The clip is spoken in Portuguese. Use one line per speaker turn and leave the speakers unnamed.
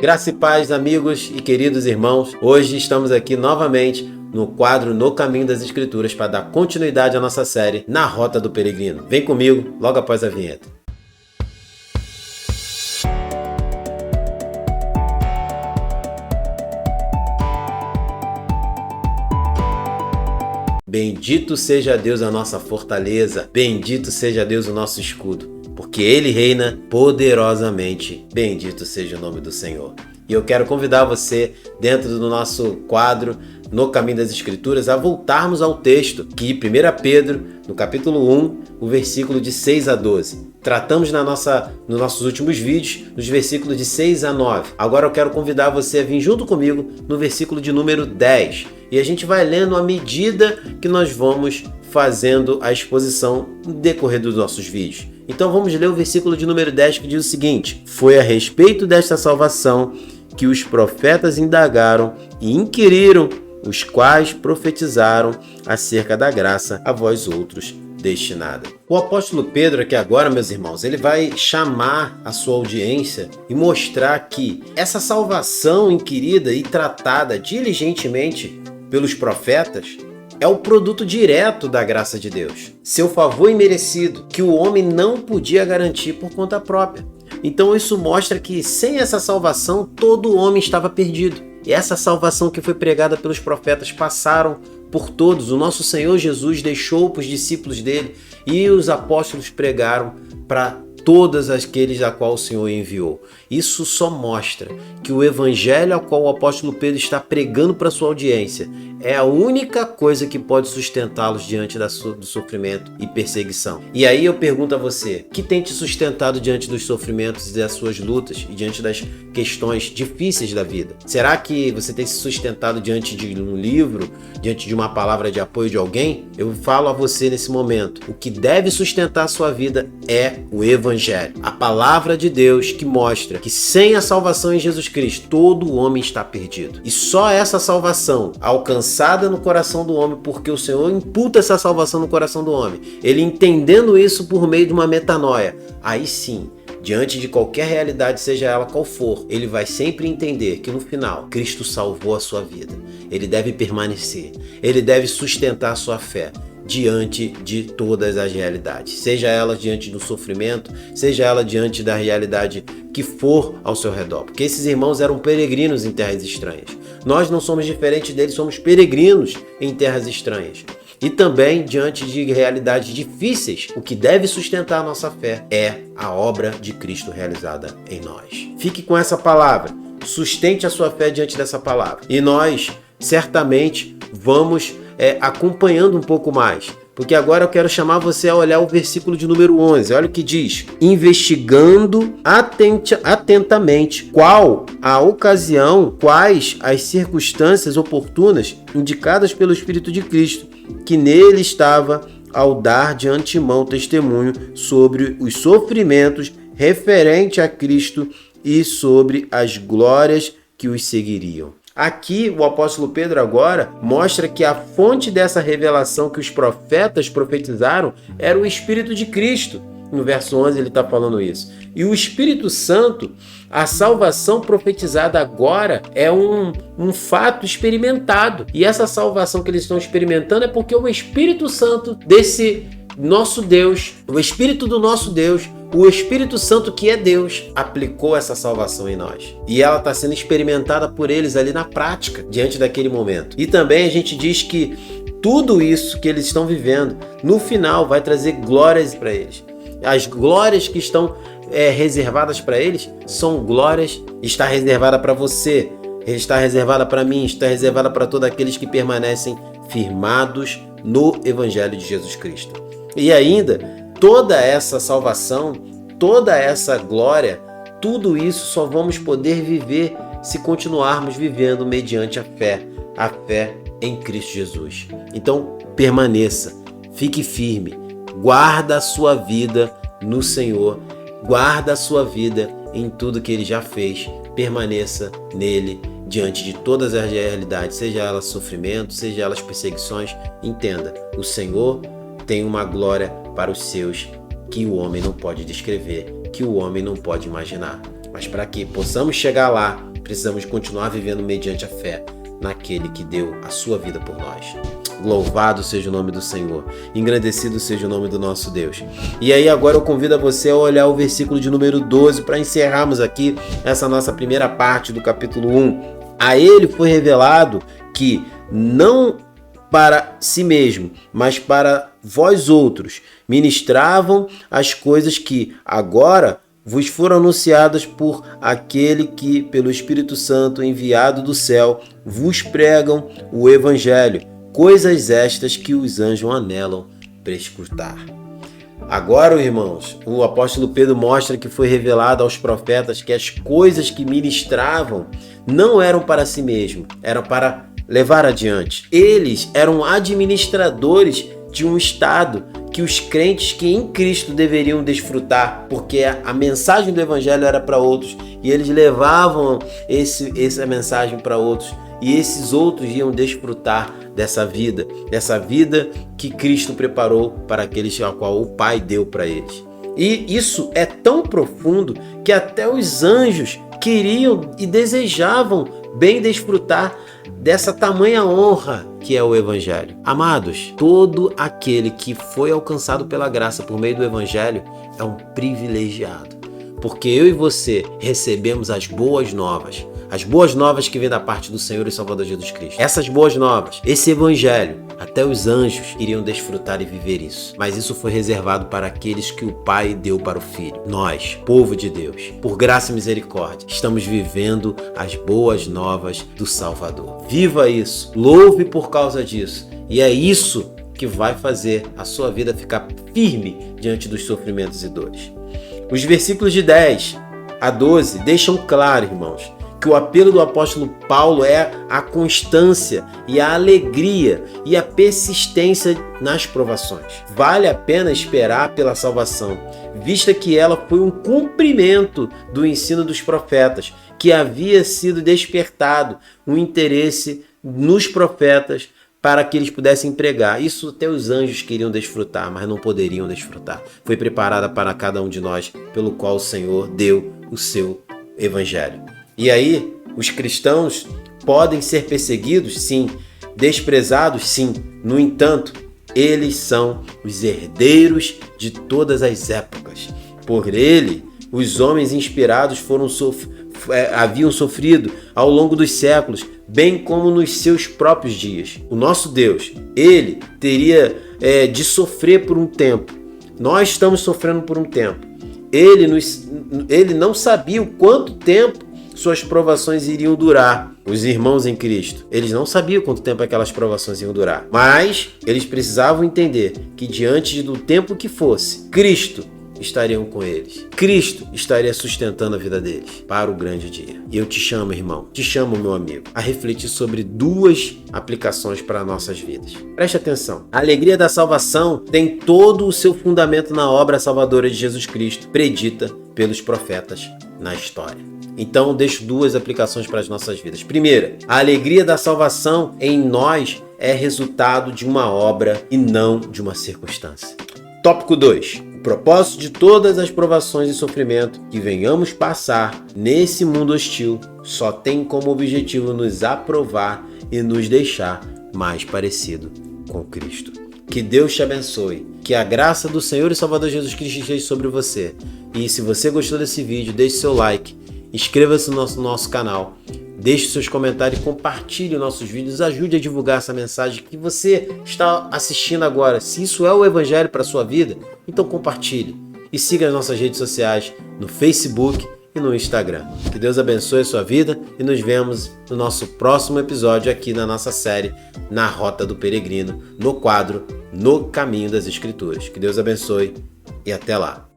Graça e paz, amigos e queridos irmãos. Hoje estamos aqui novamente no quadro No Caminho das Escrituras para dar continuidade à nossa série Na Rota do Peregrino. Vem comigo logo após a vinheta. Bendito seja Deus a nossa fortaleza, bendito seja Deus o nosso escudo. Porque Ele reina poderosamente. Bendito seja o nome do Senhor. E eu quero convidar você, dentro do nosso quadro No Caminho das Escrituras, a voltarmos ao texto que 1 Pedro, no capítulo 1, o versículo de 6 a 12. Tratamos nos nossos últimos vídeos, nos versículos de 6 a 9. Agora eu quero convidar você a vir junto comigo no versículo de número 10. E a gente vai lendo à medida que nós vamos fazendo a exposição no decorrer dos nossos vídeos. Então vamos ler o versículo de número 10 que diz o seguinte: Foi a respeito desta salvação que os profetas indagaram e inquiriram, os quais profetizaram acerca da graça a vós outros destinada. O apóstolo Pedro aqui agora, meus irmãos, ele vai chamar a sua audiência e mostrar que essa salvação inquirida e tratada diligentemente pelos profetas é o produto direto da graça de Deus, seu favor imerecido, que o homem não podia garantir por conta própria. Então isso mostra que sem essa salvação todo homem estava perdido. E essa salvação que foi pregada pelos profetas passaram por todos. O nosso Senhor Jesus deixou para os discípulos dele e os apóstolos pregaram para todas aqueles a qual o Senhor enviou. Isso só mostra que o evangelho ao qual o apóstolo Pedro está pregando para sua audiência é a única coisa que pode sustentá-los diante do sofrimento e perseguição. E aí eu pergunto a você, que tem te sustentado diante dos sofrimentos e das suas lutas e diante das questões difíceis da vida? Será que você tem se sustentado diante de um livro, diante de uma palavra de apoio de alguém? Eu falo a você nesse momento, o que deve sustentar a sua vida é o evangelho, a palavra de Deus que mostra que sem a salvação em Jesus Cristo, todo homem está perdido. E só essa salvação alcançada no coração do homem, porque o Senhor imputa essa salvação no coração do homem, ele entendendo isso por meio de uma metanoia, aí sim, diante de qualquer realidade, seja ela qual for, ele vai sempre entender que no final, Cristo salvou a sua vida. Ele deve permanecer, ele deve sustentar a sua fé diante de todas as realidades, seja ela diante do sofrimento, seja ela diante da realidade que for ao seu redor, porque esses irmãos eram peregrinos em terras estranhas. Nós não somos diferentes deles, somos peregrinos em terras estranhas. E também diante de realidades difíceis, o que deve sustentar a nossa fé é a obra de Cristo realizada em nós. Fique com essa palavra, sustente a sua fé diante dessa palavra. E nós certamente vamos acompanhando um pouco mais, porque agora eu quero chamar você a olhar o versículo de número 11. Olha o que diz: investigando atentamente qual a ocasião, quais as circunstâncias oportunas indicadas pelo Espírito de Cristo, que nele estava ao dar de antemão testemunho sobre os sofrimentos referente a Cristo e sobre as glórias que os seguiriam. Aqui o apóstolo Pedro agora mostra que a fonte dessa revelação que os profetas profetizaram era o Espírito de Cristo. No verso 11 ele está falando isso. E o Espírito Santo, a salvação profetizada agora é um fato experimentado. E essa salvação que eles estão experimentando é porque o Espírito Santo desse nosso Deus, o Espírito do nosso Deus, o Espírito Santo que é Deus, aplicou essa salvação em nós. E ela está sendo experimentada por eles ali na prática, diante daquele momento. E também a gente diz que tudo isso que eles estão vivendo, no final vai trazer glórias para eles. As glórias que estão reservadas para eles são glórias, está reservada para você, está reservada para mim, está reservada para todos aqueles que permanecem firmados no Evangelho de Jesus Cristo. E ainda, toda essa salvação, toda essa glória, tudo isso só vamos poder viver se continuarmos vivendo mediante a fé em Cristo Jesus. Então, permaneça, fique firme, guarda a sua vida no Senhor, guarda a sua vida em tudo que Ele já fez, permaneça nele diante de todas as realidades, seja elas sofrimento, seja elas perseguições. Entenda, o Senhor tem uma glória para os seus que o homem não pode descrever, que o homem não pode imaginar. Mas para que possamos chegar lá, precisamos continuar vivendo mediante a fé naquele que deu a sua vida por nós. Louvado seja o nome do Senhor, engrandecido seja o nome do nosso Deus. E aí agora eu convido a você a olhar o versículo de número 12 para encerrarmos aqui essa nossa primeira parte do capítulo 1. A ele foi revelado que não para si mesmo, mas para vós outros, ministravam as coisas que agora vos foram anunciadas por aquele que, pelo Espírito Santo enviado do céu, vos pregam o Evangelho, coisas estas que os anjos anelam prescrutar. Agora, irmãos, o apóstolo Pedro mostra que foi revelado aos profetas que as coisas que ministravam não eram para si mesmo, eram para levar adiante. Eles eram administradores de um estado que os crentes que em Cristo deveriam desfrutar, porque a mensagem do Evangelho era para outros e eles levavam essa mensagem para outros e esses outros iam desfrutar dessa vida que Cristo preparou para aqueles a qual o Pai deu para eles. E isso é tão profundo que até os anjos queriam e desejavam bem desfrutar dessa tamanha honra que é o Evangelho. Amados, todo aquele que foi alcançado pela graça por meio do Evangelho é um privilegiado, porque eu e você recebemos as boas novas que vêm da parte do Senhor e Salvador Jesus Cristo. Essas boas novas, esse Evangelho, até os anjos iriam desfrutar e viver isso. Mas isso foi reservado para aqueles que o Pai deu para o Filho. Nós, povo de Deus, por graça e misericórdia, estamos vivendo as boas novas do Salvador. Viva isso, louve por causa disso. E é isso que vai fazer a sua vida ficar firme diante dos sofrimentos e dores. Os versículos de 10 a 12 deixam claro, irmãos, que o apelo do apóstolo Paulo é a constância e a alegria e a persistência nas provações. Vale a pena esperar pela salvação, vista que ela foi um cumprimento do ensino dos profetas, que havia sido despertado um interesse nos profetas para que eles pudessem pregar. Isso até os anjos queriam desfrutar, mas não poderiam desfrutar. Foi preparada para cada um de nós, pelo qual o Senhor deu o seu Evangelho. E aí, os cristãos podem ser perseguidos, sim, desprezados, sim. No entanto, eles são os herdeiros de todas as épocas. Por ele, os homens inspirados haviam sofrido ao longo dos séculos, bem como nos seus próprios dias. O nosso Deus, ele teria de sofrer por um tempo. Nós estamos sofrendo por um tempo. Ele não sabia o quanto tempo suas provações iriam durar. Os irmãos em Cristo, eles não sabiam quanto tempo aquelas provações iam durar, mas eles precisavam entender que diante do tempo que fosse, Cristo estaria com eles. Cristo estaria sustentando a vida deles para o grande dia. E eu te chamo, irmão, te chamo, meu amigo, a refletir sobre duas aplicações para nossas vidas. Preste atenção. A alegria da salvação tem todo o seu fundamento na obra salvadora de Jesus Cristo, predita pelos profetas na história. Então, deixo duas aplicações para as nossas vidas. Primeira, a alegria da salvação em nós é resultado de uma obra e não de uma circunstância. Tópico 2. O propósito de todas as provações e sofrimento que venhamos passar nesse mundo hostil só tem como objetivo nos aprovar e nos deixar mais parecido com Cristo. Que Deus te abençoe. Que a graça do Senhor e Salvador Jesus Cristo esteja sobre você. E se você gostou desse vídeo, deixe seu like. Inscreva-se no nosso canal, deixe seus comentários, compartilhe nossos vídeos, ajude a divulgar essa mensagem que você está assistindo agora. Se isso é o Evangelho para a sua vida, então compartilhe. E siga as nossas redes sociais no Facebook e no Instagram. Que Deus abençoe a sua vida e nos vemos no nosso próximo episódio aqui na nossa série Na Rota do Peregrino, no quadro No Caminho das Escrituras. Que Deus abençoe e até lá.